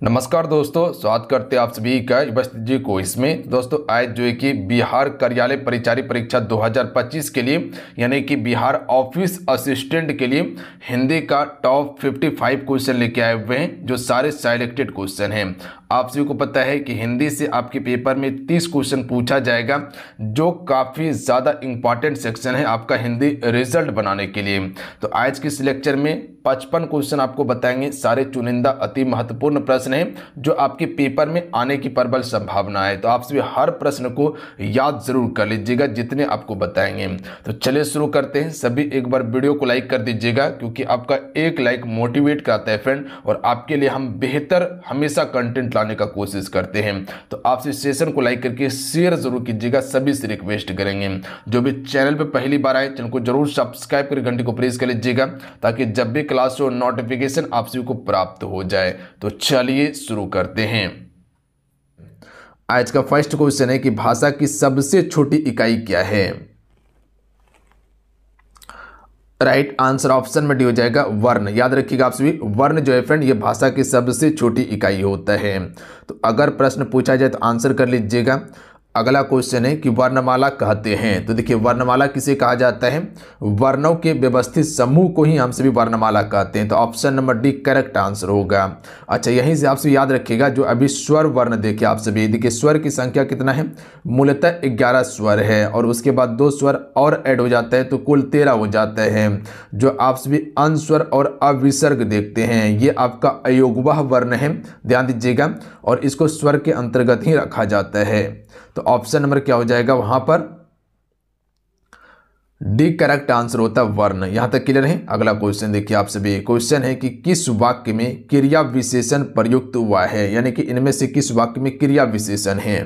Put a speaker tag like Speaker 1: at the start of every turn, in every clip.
Speaker 1: नमस्कार दोस्तों, स्वागत करते हैं आप सभी का उपस्थित जी को इसमें। दोस्तों आज जो है कि बिहार कार्यालय परिचारी परीक्षा 2025 के लिए यानी कि बिहार ऑफिस असिस्टेंट के लिए हिंदी का टॉप 55 क्वेश्चन लेके आए हुए हैं, जो सारे सिलेक्टेड क्वेश्चन हैं। आप सभी को पता है कि हिंदी से आपके पेपर में 30 क्वेश्चन पूछा जाएगा, जो काफ़ी ज़्यादा इंपॉर्टेंट सेक्शन है आपका हिंदी रिजल्ट बनाने के लिए। तो आज के इस लेक्चर में 55 क्वेश्चन आपको बताएंगे, सारे चुनिंदा अति महत्वपूर्ण प्रश्न हैं जो आपके पेपर में आने की प्रबल संभावना है। तो आप सभी हर प्रश्न को याद जरूर कर लीजिएगा जितने आपको बताएंगे। तो चलिए शुरू करते हैं। सभी एक बार वीडियो को लाइक कर दीजिएगा, क्योंकि आपका एक लाइक मोटिवेट करता है फ्रेंड, और आपके लिए हम बेहतर हमेशा कंटेंट लाने का कोशिश करते हैं। तो आप इस सेशन को लाइक करके शेयर जरूर कीजिएगा, सभी से रिक्वेस्ट करेंगे। जो भी चैनल पर पहली बार आए चैनल को जरूर सब्सक्राइब कर घंटी को प्रेस कर लीजिएगा, ताकि जब भी क्लास हो नोटिफिकेशन आप सभी को प्राप्त हो जाए। तो चलिए शुरू करते हैं। आज का फर्स्ट क्वेश्चन है कि भाषा की सबसे छोटी इकाई क्या है। राइट आंसर ऑप्शन में डी हो जाएगा वर्ण। याद रखिएगा आप सभी, वर्ण जो है फ्रेंड ये भाषा की सबसे छोटी इकाई होता है। तो अगर प्रश्न पूछा जाए तो आंसर कर लीजिएगा। अगला क्वेश्चन है कि वर्णमाला कहते हैं। तो देखिए वर्णमाला किसे कहा जाता है, वर्णों के व्यवस्थित समूह को ही हम सभी वर्णमाला कहते हैं। तो option number D correct answer होगा। अच्छा, यहीं से आप सभी याद रखिएगा, जो अभी स्वर वर्ण देखिए आप सभी, देखिए स्वर की संख्या कितना है, मूलतः 11 स्वर है, और उसके बाद 2 स्वर और ऐड हो जाता है तो कुल 13 हो जाता है। जो आप सभी अनुस्वर और अविसर्ग देखते हैं ये आपका अयोगवाह वर्ण है, ध्यान दीजिएगा, और इसको स्वर के अंतर्गत ही रखा जाता है। तो ऑप्शन नंबर क्या हो जाएगा वहां पर, डी करेक्ट आंसर होता है वर्ण। यहां तक क्लियर है। अगला क्वेश्चन देखिए आप सभी, क्वेश्चन है कि किस वाक्य में क्रिया विशेषण प्रयुक्त हुआ है, यानी कि इनमें से किस वाक्य में क्रिया विशेषण है।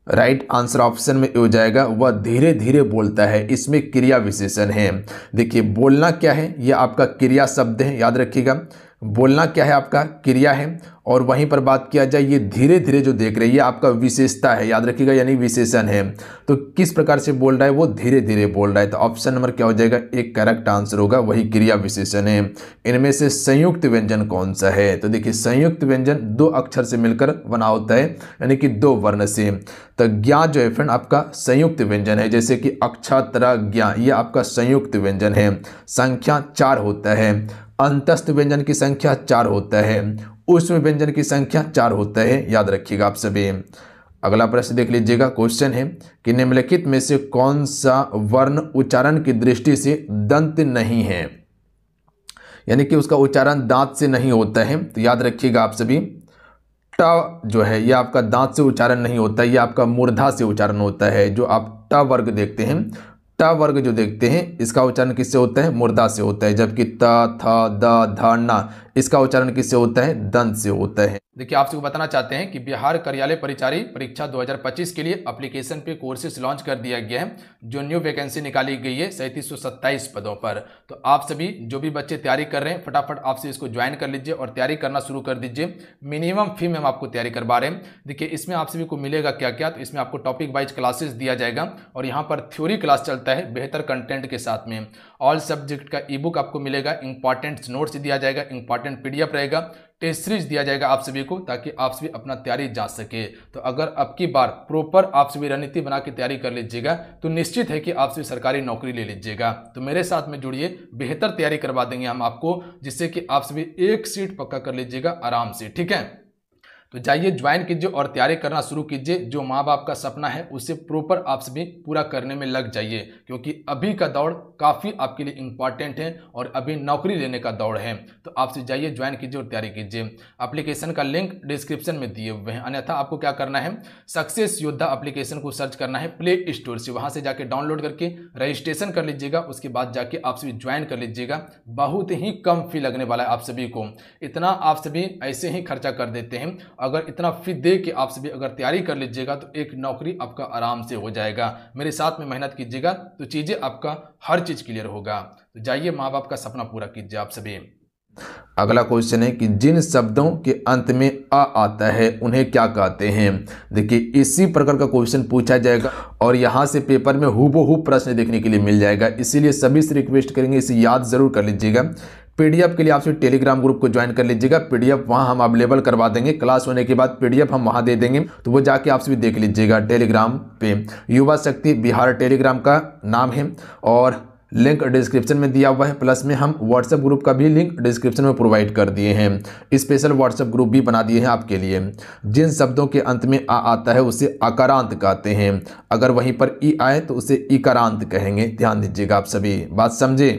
Speaker 1: राइट आंसर ऑप्शन में हो जाएगा वह धीरे धीरे बोलता है, इसमें क्रिया विशेषण है। देखिए बोलना क्या है, यह आपका क्रिया शब्द है, याद रखिएगा। बोलना क्या है, आपका क्रिया है, और वहीं पर बात किया जाए ये धीरे धीरे जो देख रहे हैं ये आपका विशेषता है, याद रखिएगा, यानी विशेषण है। तो किस प्रकार से बोल रहा है, वो धीरे धीरे बोल रहा है। तो ऑप्शन नंबर क्या हो जाएगा, एक करेक्ट आंसर होगा, वही क्रिया विशेषण है। इनमें से संयुक्त व्यंजन कौन सा है। तो देखिए संयुक्त व्यंजन 2 अक्षर से मिलकर बना होता है, यानी कि 2 वर्ण से। तो ज्ञा जो है फ्रेंड आपका संयुक्त व्यंजन है, जैसे कि अक्षत्र ज्ञा, ये आपका संयुक्त व्यंजन है। संख्या 4 होता है। अंतस्थ व्यंजन की संख्या 4 होता है। ऊष्म व्यंजन की संख्या 4 होता है, याद रखिएगा आप सभी। अगला प्रश्न देख लीजिएगा। क्वेश्चन है कि निम्नलिखित में से कौन सा वर्ण उच्चारण की दृष्टि से दंत नहीं है, यानी कि उसका उच्चारण दांत से नहीं होता है। तो याद रखिएगा आप सभी, ट जो है यह आपका दांत से उच्चारण नहीं होता है, यह आपका मूर्धा से उच्चारण होता है। जो आप ट वर्ग देखते हैं, ट वर्ग जो देखते हैं इसका उच्चारण किससे होता है, मूर्धा से होता है, जबकि त थ द ध न इसका उच्चारण किससे होता है, दंत से होता है। देखिए आप सबको बताना चाहते हैं कि बिहार कार्यालय परिचारी परीक्षा 2025 के लिए एप्लीकेशन पे कोर्सेज लॉन्च कर दिया गया है, जो न्यू वैकेंसी निकाली गई है 3727 पदों पर। तो आप सभी जो भी बच्चे तैयारी कर रहे हैं फटाफट आपसे इसको ज्वाइन कर लीजिए और तैयारी करना शुरू कर दीजिए। मिनिमम फी में हम आपको तैयारी करवा रहे हैं। देखिए इसमें आप सभी को मिलेगा क्या क्या, तो इसमें आपको टॉपिक वाइज क्लासेस दिया जाएगा, और यहाँ पर थ्योरी क्लास चलता है बेहतर कंटेंट के साथ में। ऑल सब्जेक्ट का ई बुक आपको मिलेगा, इंपॉर्टेंट नोट्स दिया जाएगा, इंपॉर्टेंट पीडीएफ रहेगा, टेस्ट सीरीज दिया जाएगा आप सभी को, ताकि आप सभी अपना तैयारी जांच सके। तो अगर अब की बार प्रॉपर आप सभी रणनीति बना के तैयारी कर लीजिएगा तो निश्चित है कि आप सभी सरकारी नौकरी ले लीजिएगा। तो मेरे साथ में जुड़िए, बेहतर तैयारी करवा देंगे हम आपको, जिससे कि आप सभी एक सीट पक्का कर लीजिएगा आराम से, ठीक है। तो जाइए ज्वाइन कीजिए और तैयारी करना शुरू कीजिए। जो माँ बाप का सपना है उसे प्रॉपर आप सभी पूरा करने में लग जाइए, क्योंकि अभी का दौड़ काफ़ी आपके लिए इंपॉर्टेंट है और अभी नौकरी लेने का दौड़ है। तो आपसे जाइए ज्वाइन कीजिए और तैयारी कीजिए। एप्लीकेशन का लिंक डिस्क्रिप्शन में दिए हुए हैं, अन्यथा आपको क्या करना है, सक्सेस योद्धा एप्लीकेशन को सर्च करना है प्ले स्टोर से, वहाँ से जाके डाउनलोड करके रजिस्ट्रेशन कर लीजिएगा। उसके बाद जाके आप सभी ज्वाइन कर लीजिएगा। बहुत ही कम फी लगने वाला है आप सभी को। इतना आप सभी ऐसे ही खर्चा कर देते हैं, अगर इतना फी दे के आप सभी अगर तैयारी कर लीजिएगा तो एक नौकरी आपका आराम से हो जाएगा। मेरे साथ में मेहनत कीजिएगा तो चीजें आपका हर चीज क्लियर होगा। तो जाइए माँ बाप का सपना पूरा कीजिए आप सभी। अगला क्वेश्चन है कि जिन शब्दों के अंत में आ आता है उन्हें क्या कहते हैं। देखिए इसी प्रकार का क्वेश्चन पूछा जाएगा और यहाँ से पेपर में हूबहू प्रश्न देखने के लिए मिल जाएगा, इसीलिए सभी से रिक्वेस्ट करेंगे इसे याद जरूर कर लीजिएगा। पीडीएफ के लिए आपसे टेलीग्राम ग्रुप को ज्वाइन कर लीजिएगा। पीडीएफ वहां हम अवेलेबल करवा देंगे, क्लास होने के बाद पीडीएफ हम वहां दे देंगे, तो वो जाके आपसे भी देख लीजिएगा टेलीग्राम पे। युवा शक्ति बिहार टेलीग्राम का नाम है और लिंक डिस्क्रिप्शन में दिया हुआ है। प्लस में हम व्हाट्सएप ग्रुप का भी लिंक डिस्क्रिप्शन में प्रोवाइड कर दिए हैं। स्पेशल व्हाट्सएप ग्रुप भी बना दिए हैं आपके लिए। जिन शब्दों के अंत में आ आता है उसे अकारांत कहते हैं, अगर वहीं पर ई आए तो उसे इकारांत कहेंगे। ध्यान दीजिएगा आप सभी, बात समझे।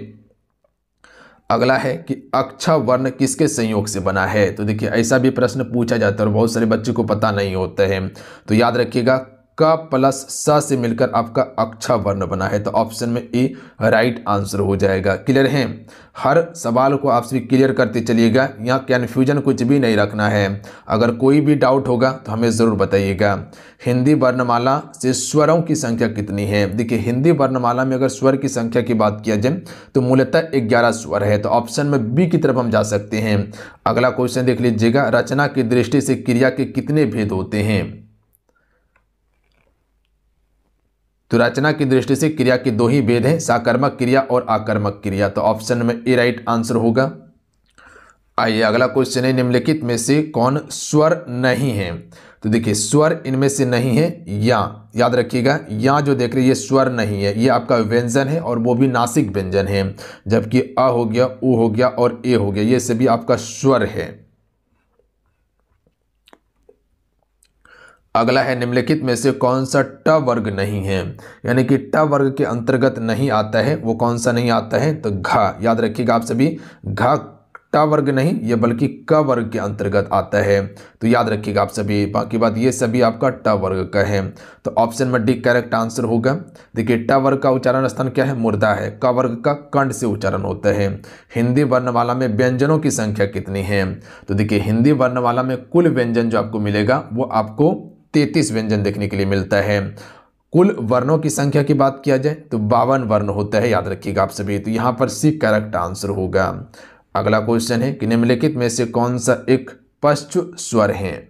Speaker 1: अगला है कि अक्षर वर्ण किसके संयोग से बना है। तो देखिए ऐसा भी प्रश्न पूछा जाता है और बहुत सारे बच्चों को पता नहीं होता है, तो याद रखिएगा क प्लस स से मिलकर आपका अक्षर वर्ण बना है, तो ऑप्शन में ए राइट आंसर हो जाएगा। क्लियर है, हर सवाल को आप सभी क्लियर करते चलिएगा, यहाँ कन्फ्यूजन कुछ भी नहीं रखना है। अगर कोई भी डाउट होगा तो हमें ज़रूर बताइएगा। हिंदी वर्णमाला से स्वरों की संख्या कितनी है। देखिए हिंदी वर्णमाला में अगर स्वर की संख्या की बात किया जाए तो मूलतः 11 स्वर है, तो ऑप्शन में बी की तरफ हम जा सकते हैं। अगला क्वेश्चन देख लीजिएगा, रचना की दृष्टि से क्रिया के कितने भेद होते हैं। तो रचना की दृष्टि से क्रिया के 2 ही भेद हैं, साकर्मक क्रिया और आकर्मक क्रिया, तो ऑप्शन में ए राइट आंसर होगा। आइए अगला क्वेश्चन है, निम्नलिखित में से कौन स्वर नहीं है। तो देखिए स्वर इनमें से नहीं है या, याद रखिएगा या जो देख रहे हैं ये स्वर नहीं है, ये आपका व्यंजन है और वो भी नासिक व्यंजन है, जबकि अ हो गया, उ हो गया और ए हो गया, ये सभी आपका स्वर है। अगला है, निम्नलिखित में से कौन सा ट वर्ग नहीं है, यानी कि ट वर्ग के अंतर्गत नहीं आता है, वो कौन सा नहीं आता है। तो घ, याद रखिएगा आप सभी, घ ट वर्ग नहीं, ये बल्कि क वर्ग के अंतर्गत आता है, तो याद रखिएगा आप सभी। बाकी बात ये सभी आपका ट वर्ग का है, तो ऑप्शन में डी करेक्ट आंसर होगा। देखिए ट वर्ग का उच्चारण स्थान क्या है, मुर्दा है। क वर्ग का कंठ से उच्चारण होता है। हिंदी वर्णमाला में व्यंजनों की संख्या कितनी है। तो देखिए हिंदी वर्णमाला में कुल व्यंजन जो आपको मिलेगा वो आपको 33 व्यंजन देखने के लिए मिलता है। कुल वर्णों की संख्या की बात किया जाए तो 52 वर्ण होता है, याद रखिएगा आप सभी, तो यहाँ पर सी करेक्ट आंसर होगा। अगला क्वेश्चन है कि निम्नलिखित में से कौन सा एक पश्च स्वर है।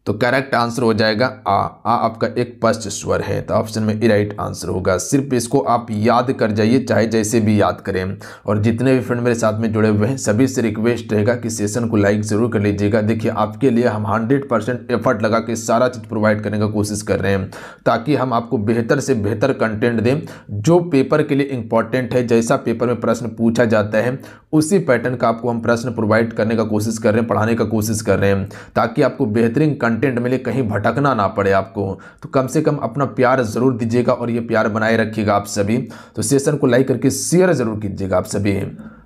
Speaker 1: तो करेक्ट आंसर हो जाएगा आ आपका एक पश्च स्वर है, तो ऑप्शन में ए राइट आंसर होगा। सिर्फ इसको आप याद कर जाइए, चाहे जैसे भी याद करें। और जितने भी फ्रेंड मेरे साथ में जुड़े हुए हैं सभी से रिक्वेस्ट रहेगा कि सेशन को लाइक जरूर कर लीजिएगा। देखिए आपके लिए हम 100% एफर्ट लगा के सारा चीज़ प्रोवाइड करने का कोशिश कर रहे हैं, ताकि हम आपको बेहतर से बेहतर कंटेंट दें जो पेपर के लिए इंपॉर्टेंट है। जैसा पेपर में प्रश्न पूछा जाता है उसी पैटर्न का आपको हम प्रश्न प्रोवाइड करने का कोशिश कर रहे हैं, पढ़ाने का कोशिश कर रहे हैं, ताकि आपको बेहतरीन कंटेंट मिले, कहीं भटकना ना पड़े आपको। तो कम से कम अपना प्यार जरूर दीजिएगा और ये प्यार बनाए रखिएगा आप सभी। तो सेशन को लाइक करके शेयर जरूर कीजिएगा आप सभी।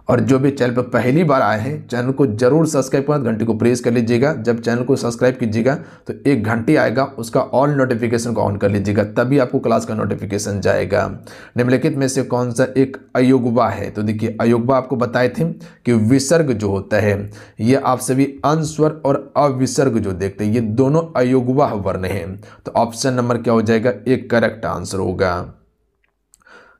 Speaker 1: और जो भी चैनल पर पहली बार आए हैं चैनल को जरूर सब्सक्राइब कर घंटी को प्रेस कर लीजिएगा। जब चैनल को सब्सक्राइब कीजिएगा तो एक घंटी आएगा, उसका ऑल नोटिफिकेशन को ऑन कर लीजिएगा, तभी आपको क्लास का नोटिफिकेशन जाएगा। निम्नलिखित में से कौन सा एक अयोगवा है। तो देखिए अयोगवा आपको बताए थे कि विसर्ग जो होता है ये आप सभी अनुस्वर और अविसर्ग जो देखते हैं ये दोनों अयोगवा वर्ण है, तो ऑप्शन नंबर क्या हो जाएगा, एक करेक्ट आंसर होगा।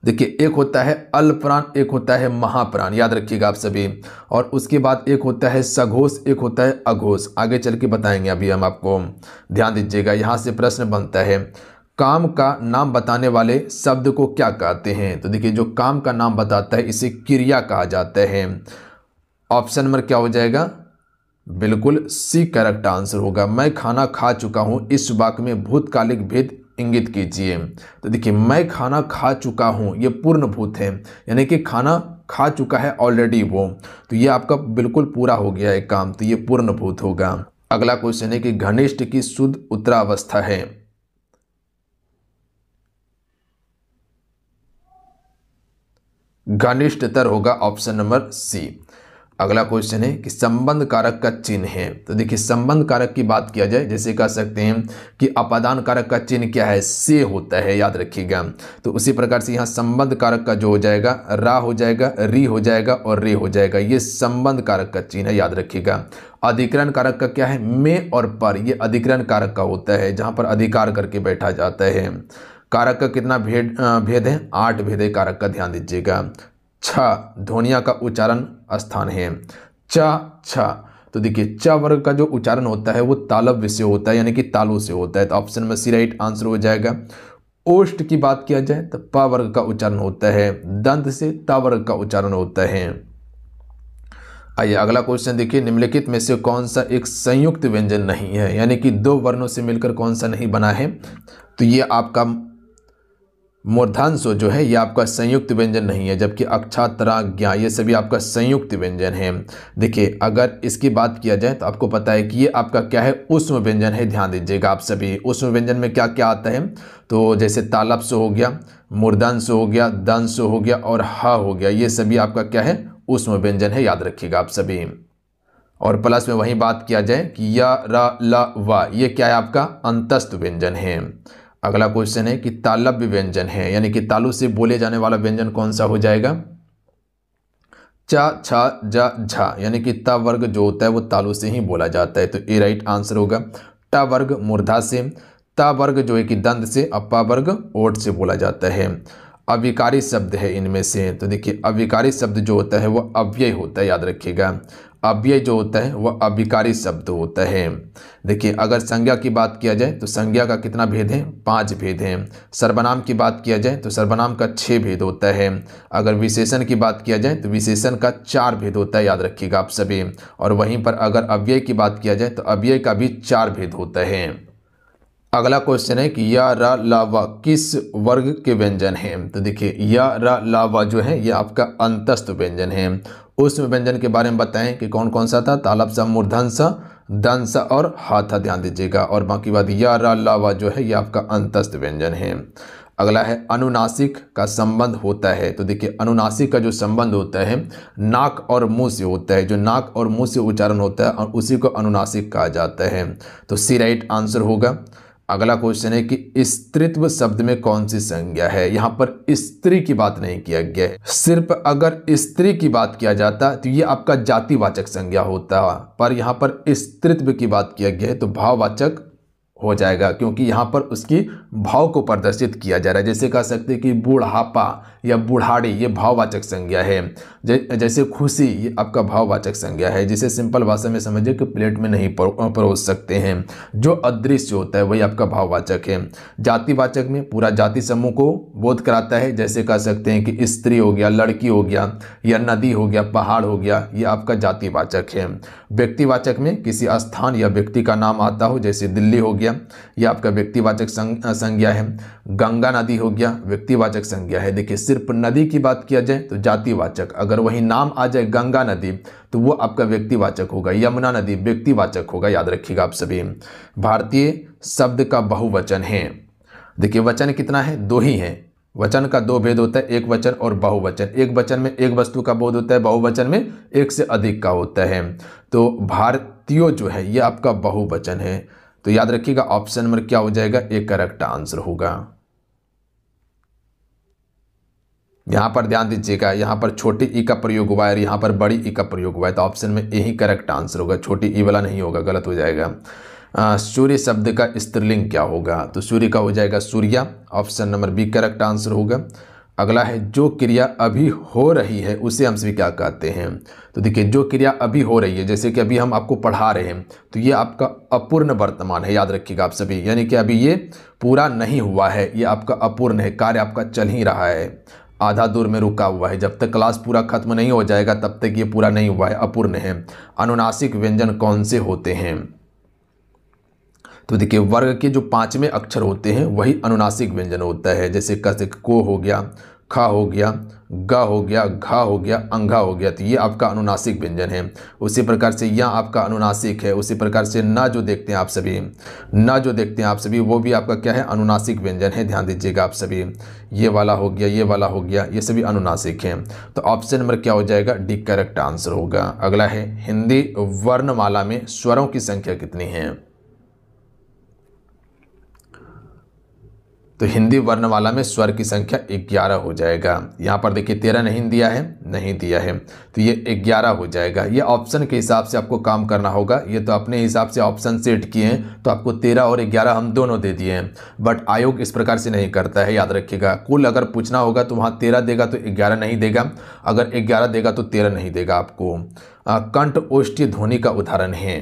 Speaker 1: देखिए एक होता है अल्पप्राण, एक होता है महाप्राण, याद रखिएगा आप सभी। और उसके बाद एक होता है सघोष, एक होता है अघोष, आगे चल के बताएंगे अभी हम आपको, ध्यान दीजिएगा। यहाँ से प्रश्न बनता है, काम का नाम बताने वाले शब्द को क्या कहते हैं। तो देखिए जो काम का नाम बताता है इसे क्रिया कहा जाता है। ऑप्शन नंबर क्या हो जाएगा, बिल्कुल सी करेक्ट आंसर होगा। मैं खाना खा चुका हूँ, इस वाक्य में भूतकालिक भेद इंगित कीजिए। तो देखिए मैं खाना खा चुका हूँ ये पूर्ण भूत है, यानी कि खाना खा चुका है ऑलरेडी वो, तो ये आपका बिल्कुल पूरा हो गया है काम, तो ये पूर्ण भूत होगा। अगला क्वेश्चन है कि घनिष्ठ की शुद्ध उत्तरावस्था है। घनिष्ठतर होगा ऑप्शन नंबर सी। अगला क्वेश्चन है कि संबंध कारक का चिन्ह है। तो देखिए संबंध कारक की बात किया जाए जैसे कह सकते हैं कि अपादान कारक का चिन्ह क्या है, से होता है, याद रखिएगा। तो उसी प्रकार से यहाँ संबंध कारक का जो हो जाएगा रा हो जाएगा, री हो जाएगा और रे हो जाएगा, ये संबंध कारक का चिन्ह है, याद रखिएगा। अधिकरण कारक का क्या है, में और पर, ये अधिकरण कारक का होता है जहाँ पर अधिकार करके बैठा जाता है। कारक का कितना भेद है, 8 भेद है कारक का, ध्यान दीजिएगा। छ ध्वनिया का उच्चारण स्थान है, छ। तो देखिए च वर्ग का जो उच्चारण होता है वो तालव्य से होता है, यानी कि तालु से होता है, तो ऑप्शन में सी राइट आंसर हो जाएगा। ओष्ठ की बात किया जाए तो प वर्ग का उच्चारण होता है, दंत से त वर्ग का उच्चारण होता है। आइए अगला क्वेश्चन देखिए, निम्नलिखित में से कौन सा एक संयुक्त व्यंजन नहीं है, यानी कि दो वर्णों से मिलकर कौन सा नहीं बना है। तो ये आपका मूर्धांश जो है ये आपका संयुक्त व्यंजन नहीं है, जबकि अक्षा, तरा, ज्ञा ये सभी आपका संयुक्त व्यंजन है। देखिए अगर इसकी बात किया जाए तो आपको पता है कि ये आपका क्या है, ऊष्म व्यंजन है। ध्यान दीजिएगा आप सभी, ऊष्म व्यंजन में क्या क्या आता है, तो जैसे तालव्य हो गया, मूर्धांश हो गया, दंश हो गया और ह हो गया, ये सभी आपका क्या है, ऊष्म व्यंजन है, याद रखिएगा आप सभी। और प्लस में वही बात किया जाए कि य, र, ल, व ये क्या है, आपका अंतस्थ व्यंजन है। अगला क्वेश्चन है कि तालव्य व्यंजन है, यानी कि तालु से बोले जाने वाला व्यंजन कौन सा हो जाएगा, च, छ, ज, झ, यानी कि त वर्ग जो होता है वो तालु से ही बोला जाता है, तो ए राइट आंसर होगा। ट वर्ग मूर्धा से, त वर्ग जो है कि दंत से, प वर्ग ओठ से बोला जाता है। अविकारी शब्द है इनमें से, तो देखिए अविकारी शब्द जो होता है वो अव्यय होता है, याद रखिएगा। अव्यय जो होता है वह अविकारी शब्द होता है। देखिए अगर संज्ञा की बात किया जाए तो संज्ञा का कितना भेद है, 5 भेद हैं। सर्वनाम की बात किया जाए तो सर्वनाम का 6 भेद होता है। अगर विशेषण की बात किया जाए तो विशेषण का 4 भेद होता है, याद रखिएगा आप सभी। और वहीं पर अगर अव्यय की बात किया जाए तो अव्यय का भी 4 भेद होता है। अगला क्वेश्चन है कि या, र, ल, व किस वर्ग के व्यंजन हैं। तो देखिए या, र, ल, व जो है ये आपका अंतस्थ व्यंजन है। ऊष्म व्यंजन के बारे में बताएं कि कौन कौन सा था, तालव्य सा, मूर्धन्य सा, दंत सा और हा था, ध्यान दीजिएगा। और बाकी बात या, र, ल, व जो है ये आपका अंतस्थ व्यंजन है। अगला है अनुनासिक का संबंध होता है। तो देखिए अनुनासिक का जो संबंध होता है नाक और मुंह से होता है, जो नाक और मुंह से उच्चारण होता है और उसी को अनुनासिक कहा जाता है, तो सी राइट आंसर होगा। अगला क्वेश्चन है कि स्त्रीत्व शब्द में कौन सी संज्ञा है। यहाँ पर स्त्री की बात नहीं किया गया है, सिर्फ अगर स्त्री की बात किया जाता तो ये आपका जातिवाचक संज्ञा होता, पर यहाँ पर स्त्रीत्व की बात किया गया है तो भाववाचक हो जाएगा, क्योंकि यहाँ पर उसकी भाव को प्रदर्शित किया जा रहा है। जैसे कह सकते हैं कि बूढ़ापा या बूढ़ाड़ी ये भाववाचक संज्ञा है, जैसे खुशी ये आपका भाववाचक संज्ञा है, जिसे सिंपल भाषा में समझिए कि प्लेट में नहीं परोस सकते हैं। जो अदृश्य होता है वही आपका भाववाचक है। जातिवाचक में पूरा जाति समूह को बोध कराता है, जैसे कह सकते हैं कि स्त्री हो गया, लड़की हो गया, या नदी हो गया, पहाड़ हो गया, ये आपका जातिवाचक है। व्यक्तिवाचक में किसी स्थान या व्यक्ति का नाम आता हो, जैसे दिल्ली हो गया, यह आपका व्यक्तिवाचक संज्ञा है। गंगा नदी हो गया, व्यक्तिवाचक संज्ञा है। देखिए सिर्फ नदी की बात किया जाए तो जातिवाचक, अगर वही नाम आ जाए गंगा नदी तो वो आपका व्यक्तिवाचक होगा। यमुना नदी व्यक्तिवाचक होगा, याद रखिएगा आप सभी। भारतीय शब्द का बहुवचन है। देखिए वचन कितना है, 2 ही है। वचन का 2 भेद होता है, एक वचन और बहुवचन। एक वचन में एक वस्तु का बोध होता है, बहुवचन में एक से अधिक का होता है। तो भारतीय जो है ये आपका बहुवचन है, तो याद रखिएगा ऑप्शन नंबर क्या हो जाएगा, एक करेक्ट आंसर होगा। यहां पर ध्यान दीजिएगा, यहां पर छोटी ई का प्रयोग हुआ है और यहां पर बड़ी ई का प्रयोग हुआ है, तो ऑप्शन में यही करेक्ट आंसर होगा, छोटी ई वाला नहीं होगा, गलत हो जाएगा। सूर्य शब्द का स्त्रीलिंग क्या होगा, तो सूर्य का हो जाएगा सूर्या, option number B correct answer होगा। अगला है जो क्रिया अभी हो रही है उसे हम सभी क्या कहते हैं। तो देखिए जो क्रिया अभी हो रही है, जैसे कि अभी हम आपको पढ़ा रहे हैं, तो ये आपका अपूर्ण वर्तमान है, याद रखिएगा आप सभी। यानी कि अभी ये पूरा नहीं हुआ है, ये आपका अपूर्ण है, कार्य आपका चल ही रहा है, आधा दूर में रुका हुआ है। जब तक क्लास पूरा खत्म नहीं हो जाएगा तब तक ये पूरा नहीं हुआ है, अपूर्ण है। अनुनासिक व्यंजन कौन से होते हैं, तो देखिए वर्ग के जो 5वें अक्षर होते हैं वही अनुनासिक व्यंजन होता है। जैसे को हो गया, ख हो गया, ग हो गया, घ हो गया, अंघा हो गया, तो ये आपका अनुनासिक व्यंजन है। उसी प्रकार से यह आपका अनुनासिक है। उसी प्रकार से न जो देखते हैं आप सभी, न जो देखते हैं आप सभी, वो भी आपका क्या है, अनुनासिक व्यंजन है, ध्यान दीजिएगा आप सभी। ये वाला हो गया, ये वाला हो गया, ये सभी अनुनासिक हैं। तो ऑप्शन नंबर क्या हो जाएगा, डी करेक्ट आंसर होगा। अगला है हिंदी वर्णमाला में स्वरों की संख्या कितनी है। तो हिंदी वर्णमाला में स्वर की संख्या 11 हो जाएगा। यहाँ पर देखिए 13 नहीं दिया है, नहीं दिया है, तो ये 11 हो जाएगा। ये ऑप्शन के हिसाब से आपको काम करना होगा। ये तो अपने हिसाब से ऑप्शन सेट किए हैं, तो आपको 13 और 11 हम दोनों दे दिए हैं, बट आयोग इस प्रकार से नहीं करता है, याद रखिएगा। कुल अगर पूछना होगा तो वहाँ 13 देगा तो 11 नहीं देगा, अगर 11 देगा तो 13 नहीं देगा आपको। कंठ ओष्ठीय ध्वनि का उदाहरण है।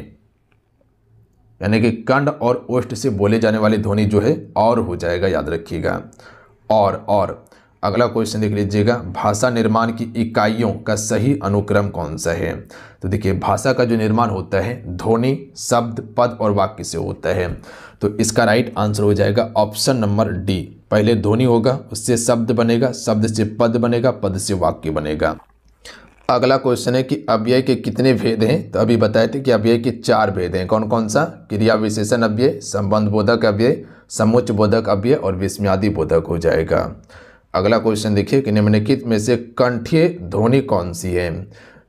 Speaker 1: यानी कि कंड और ओष्ठ से बोले जाने वाली ध्वनि जो है और हो जाएगा, याद रखिएगा। और अगला क्वेश्चन देख लीजिएगा, भाषा निर्माण की इकाइयों का सही अनुक्रम कौन सा है? तो देखिए भाषा का जो निर्माण होता है ध्वनि, शब्द, पद और वाक्य से होता है। तो इसका राइट आंसर हो जाएगा ऑप्शन नंबर डी। पहले ध्वनि होगा, उससे शब्द बनेगा, शब्द से पद बनेगा, पद से वाक्य बनेगा। अगला क्वेश्चन है कि अव्यय के कितने भेद हैं? तो अभी बताए थे कि अव्यय के 4 भेद हैं। कौन कौन सा? क्रिया विशेषण अव्यय, संबंध बोधक अव्यय, समुच्चय बोधक अव्यय और विस्मयादि बोधक हो जाएगा। अगला क्वेश्चन देखिए कि निम्नलिखित में से कंठीय ध्वनि कौन सी है?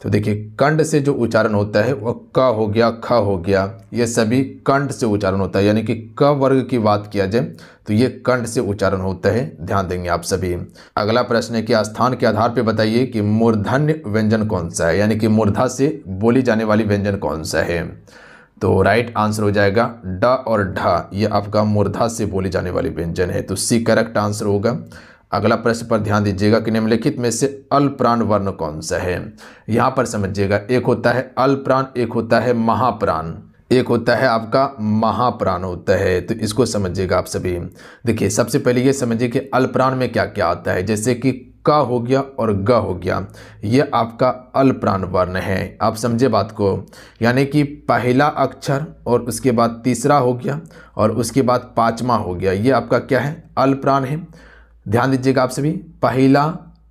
Speaker 1: तो देखिए कंठ से जो उच्चारण होता है वो क हो गया, ख हो गया, ये सभी कंठ से उच्चारण होता है। यानी कि क वर्ग की बात किया जाए तो ये कंठ से उच्चारण होता है, ध्यान देंगे आप सभी। अगला प्रश्न है कि स्थान के आधार पर बताइए कि मूर्धन्य व्यंजन कौन सा है, यानी कि मूर्धा से बोली जाने वाली व्यंजन कौन सा है? तो राइट आंसर हो जाएगा ड और ढ, ये आपका मूर्धा से बोली जाने वाली व्यंजन है, तो सी करेक्ट आंसर होगा। अगला प्रश्न पर ध्यान दीजिएगा कि निम्नलिखित में से अल्पप्राण वर्ण कौन सा है? यहाँ पर समझिएगा, एक होता है अल्पप्राण, एक होता है महाप्राण, एक होता है आपका महाप्राण होता है। तो इसको समझिएगा आप सभी। देखिए सबसे पहले ये समझिए कि अल्पप्राण में क्या क्या आता है, जैसे कि क हो गया और ग हो गया, ये आपका अल्पप्राण वर्ण है। आप समझे बात को, यानी कि पहला अक्षर और उसके बाद तीसरा हो गया और उसके बाद पांचवा हो गया, ये आपका क्या है? अल्पप्राण है। ध्यान दीजिएगा आप सभी, पहला,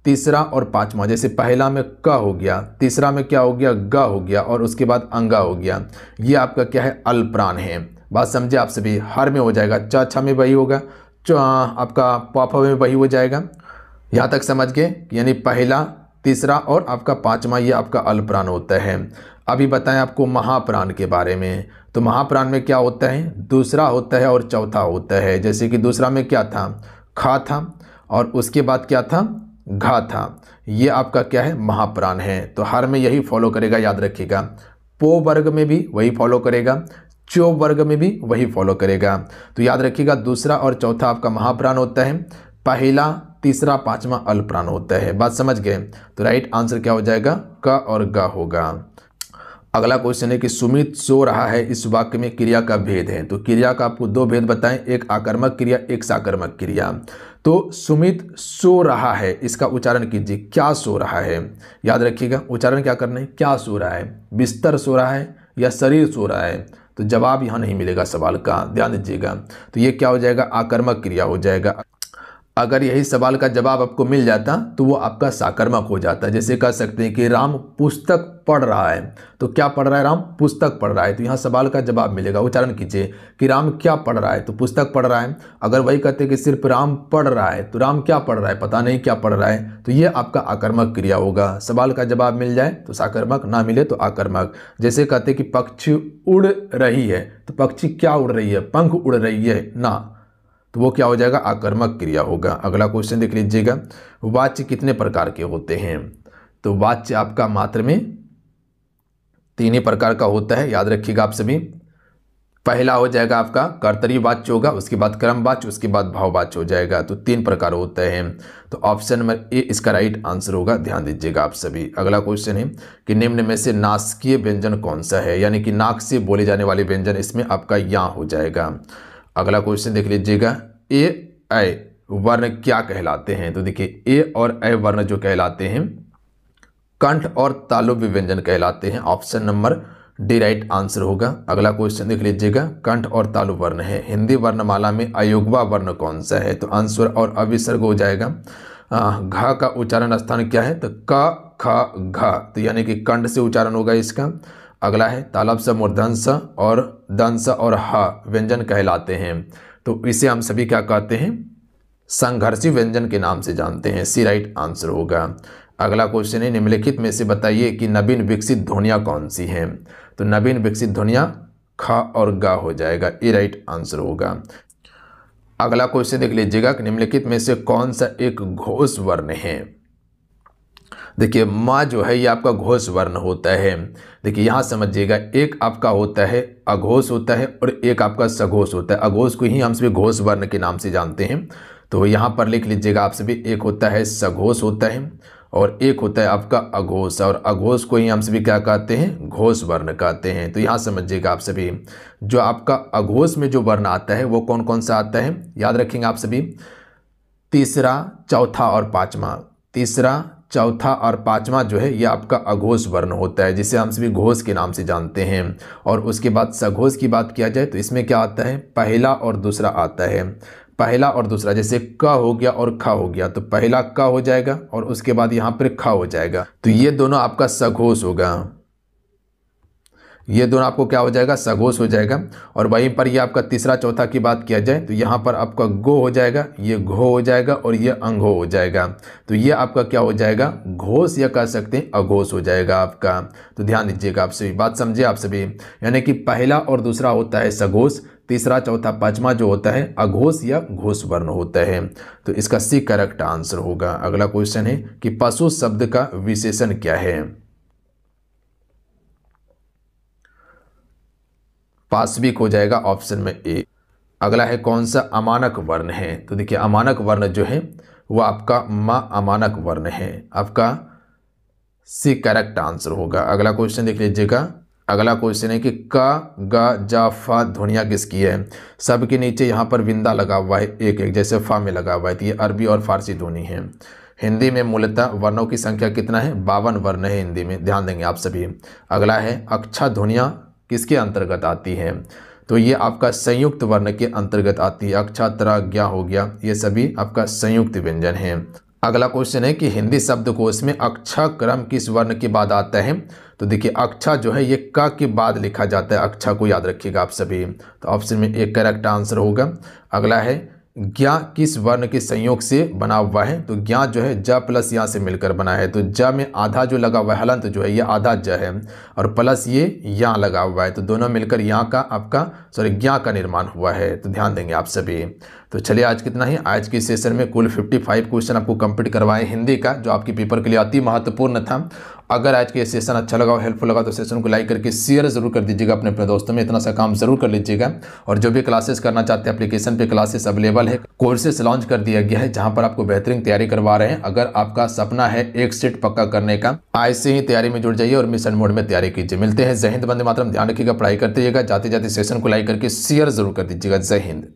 Speaker 1: तीसरा और पांचवा, जैसे पहला में क हो गया, तीसरा में क्या हो गया? ग हो गया और उसके बाद अंगा हो गया, ये आपका क्या है? अल्पप्राण है। बात समझे आप सभी। हर में हो जाएगा, च छ में वही होगा, आपका प फ में वही हो जाएगा। यहाँ तक समझ गए? यानी पहला, तीसरा और आपका पांचवा ये आपका अल्पप्राण होता है। अभी बताएं आपको महाप्राण के बारे में। तो महाप्राण में क्या होता है? दूसरा होता है और चौथा होता है। जैसे कि दूसरा में क्या था? खा था और उसके बाद क्या था? घा था, ये आपका क्या है? महाप्राण है। तो हर में यही फॉलो करेगा, याद रखिएगा। पो वर्ग में भी वही फॉलो करेगा, चो वर्ग में भी वही फॉलो करेगा। तो याद रखिएगा दूसरा और चौथा आपका महाप्राण होता है, पहला, तीसरा, पांचवा अल्पप्राण होता है। बात समझ गए? तो राइट आंसर क्या हो जाएगा? क और ग होगा। अगला क्वेश्चन है कि सुमित सो रहा है, इस वाक्य में क्रिया का भेद है। तो क्रिया का आपको 2 भेद बताएं, एक आकर्मक क्रिया, एक साकर्मक क्रिया। तो सुमित सो रहा है, इसका उच्चारण कीजिए, क्या सो रहा है? याद रखिएगा उच्चारण क्या करना है, क्या सो रहा है? बिस्तर सो रहा है या शरीर सो रहा है? तो जवाब यहाँ नहीं मिलेगा सवाल का, ध्यान दीजिएगा। तो ये क्या हो जाएगा? आकर्मक क्रिया हो जाएगा। अगर यही सवाल का जवाब आपको मिल जाता तो वो आपका साकर्मक हो जाता। जैसे कह सकते हैं कि राम पुस्तक पढ़ रहा है, तो क्या पढ़ रहा है? राम पुस्तक पढ़ रहा है। तो यहाँ सवाल का जवाब मिलेगा। उच्चारण कीजिए कि राम क्या पढ़ रहा है? तो पुस्तक पढ़ रहा है। अगर वही कहते कि सिर्फ राम पढ़ रहा है, तो राम क्या पढ़ रहा है? पता नहीं क्या पढ़ रहा है। तो ये आपका आकर्मक क्रिया होगा। सवाल का जवाब मिल जाए तो साकर्मक, ना मिले तो आकर्मक। जैसे कहते कि पक्षी उड़ रही है, तो पक्षी क्या उड़ रही है? पंख उड़ रही है ना, तो वो क्या हो जाएगा? आकर्मक क्रिया होगा। अगला क्वेश्चन देख लीजिएगा, वाच्य कितने प्रकार के होते हैं? तो वाच्य आपका मात्र में 3 ही प्रकार का होता है, याद रखिएगा आप सभी। पहला हो जाएगा आपका कर्तरी वाच्य होगा, उसके बाद क्रम वाच्य, उसके बाद भाव वाच्य हो जाएगा। तो 3 प्रकार होते हैं। तो ऑप्शन नंबर ए इसका राइट आंसर होगा, ध्यान दीजिएगा आप सभी। अगला क्वेश्चन है कि निम्न में से नासिकीय व्यंजन कौन सा है? यानी कि नाक से बोले जाने वाले व्यंजन, इसमें आपका या हो जाएगा। अगला क्वेश्चन देख लीजिएगा, ए ऐ वर्ण क्या कहलाते हैं? तो देखिए ए और ऐ वर्ण जो कहलाते हैं कंठ और तालुव्य व्यंजन कहलाते हैं। Option number D right answer होगा। अगला क्वेश्चन देख लीजिएगा, कंठ और तालु वर्ण है, हिंदी वर्णमाला में अयोगवा वर्ण कौन सा है? तो अंस्वर और अविसर्ग हो जाएगा। घ का उच्चारण स्थान क्या है? तो क ख घ, तो यानी कि कंठ से उच्चारण होगा इसका। अगला है तालब स, मूर्धन स और दंस और ह व्यंजन कहलाते हैं। तो इसे हम सभी क्या कहते हैं? संघर्षी व्यंजन के नाम से जानते हैं। सी राइट आंसर होगा। अगला क्वेश्चन है, निम्नलिखित में से बताइए कि नवीन विकसित ध्वनियाँ कौन सी हैं? तो नवीन विकसित ध्वनियाँ ख और ग हो जाएगा, ए राइट आंसर होगा। अगला क्वेश्चन देख लीजिएगा कि निम्नलिखित में से कौन सा एक घोष वर्ण है? देखिए माँ जो है ये आपका घोष वर्ण होता है। देखिए यहाँ समझिएगा, एक आपका होता है अघोष होता है और एक आपका सघोष होता है। अघोष को ही हम सभी घोष वर्ण के नाम से जानते हैं। तो यहाँ पर लिख लीजिएगा आप सभी, एक होता है सघोष होता है और एक होता है आपका अघोष, और अघोष को ही हम सभी क्या कहते हैं, घोष वर्ण कहते हैं। तो यहाँ समझिएगा आप सभी, जो आपका अघोष में जो वर्ण आता है वो कौन कौन सा आता है, याद रखेंगे आप सभी, तीसरा, चौथा और पांचवा। तीसरा, चौथा और पांचवा जो है ये आपका अघोष वर्ण होता है, जिसे हम सभी घोष के नाम से जानते हैं। और उसके बाद सघोष की बात किया जाए तो इसमें क्या आता है, पहला और दूसरा आता है। पहला और दूसरा, जैसे क हो गया और ख हो गया, तो पहला क हो जाएगा और उसके बाद यहाँ पर ख हो जाएगा, तो ये दोनों आपका सघोष होगा। ये दोनों आपको क्या हो जाएगा, सघोष हो जाएगा। और वहीं पर ये आपका तीसरा चौथा की बात किया जाए तो यहाँ पर आपका गो हो जाएगा, ये घो हो जाएगा और ये अंघो हो जाएगा। तो ये आपका क्या हो जाएगा, घोष, या कह सकते हैं अघोष हो जाएगा आपका। तो ध्यान दीजिएगा आप सभी, बात समझिए आप सभी, यानी कि पहला और दूसरा होता है सघोष, तीसरा चौथा पांचवा जो होता है अघोष या घोष वर्ण होता है। तो इसका सी करेक्ट आंसर होगा। अगला क्वेश्चन है कि पशु शब्द का विशेषण क्या है। पाशविक हो जाएगा ऑप्शन में ए। अगला है कौन सा अमानक वर्ण है। तो देखिए अमानक वर्ण जो है वो आपका म अमानक वर्ण है, आपका सी करेक्ट आंसर होगा। अगला क्वेश्चन देख लीजिएगा। अगला क्वेश्चन है कि क ग ज फ ध्वनियाँ किसकी है। सबके नीचे यहाँ पर विंदा लगा हुआ है, एक एक जैसे फा में लगा हुआ है, तो ये अरबी और फारसी ध्वनि है। हिंदी में मूलतः वर्णों की संख्या कितना है, 52 वर्ण है हिंदी में, ध्यान देंगे आप सभी। अगला है अक्षा ध्वनियाँ किसके अंतर्गत आती है। तो ये आपका संयुक्त वर्ण के अंतर्गत आती है। अक्षा, त्र, ज्ञा हो गया, ये सभी आपका संयुक्त व्यंजन है। अगला क्वेश्चन है कि हिंदी शब्दकोश में अक्षा क्रम किस वर्ण के बाद आता है। तो देखिए अक्षा जो है ये क के बाद लिखा जाता है, अक्षा को याद रखिएगा आप सभी। तो ऑप्शन में एक करेक्ट आंसर होगा। अगला है ज्ञा किस वर्ण के संयोग से बना हुआ है। तो ज्ञा जो है ज प्लस यहाँ से मिलकर बना है। तो ज में आधा जो लगा हुआ है हलंत जो है ये आधा ज है, और प्लस ये यहाँ लगा हुआ है, तो दोनों मिलकर यहाँ का आपका ज्ञा का निर्माण हुआ है। तो ध्यान देंगे आप सभी। तो चलिए आज कितना ही, आज के सेशन में कुल 55 क्वेश्चन आपको कंप्लीट करवाए हिंदी का, जो आपके पेपर के लिए अति महत्वपूर्ण था। अगर आज के सेशन अच्छा लगा और हेल्पफुल लगा तो सेशन को लाइक करके शेयर जरूर कर दीजिएगा अपने दोस्तों में, इतना सा काम जरूर कर लीजिएगा। और जो भी क्लासेस करना चाहते हैं एप्लीकेशन पे क्लासेस अवेलेबल है, कोर्सेस लॉन्च कर दिया गया है जहां पर आपको बेहतरीन तैयारी करवा रहे हैं। अगर आपका सपना है एक सेट पक्का करने का, आज से ही तैयारी में जुड़ जाइए और मिशन मोड में तैयारी कीजिए। मिलते हैं, जय हिंद, वंदे मातरम। ध्यान रखिएगा, पढ़ाई करते रहिएगा, जाते जाते सेशन को लाइक करके शेयर जरूर कर दीजिएगा। जय हिंद।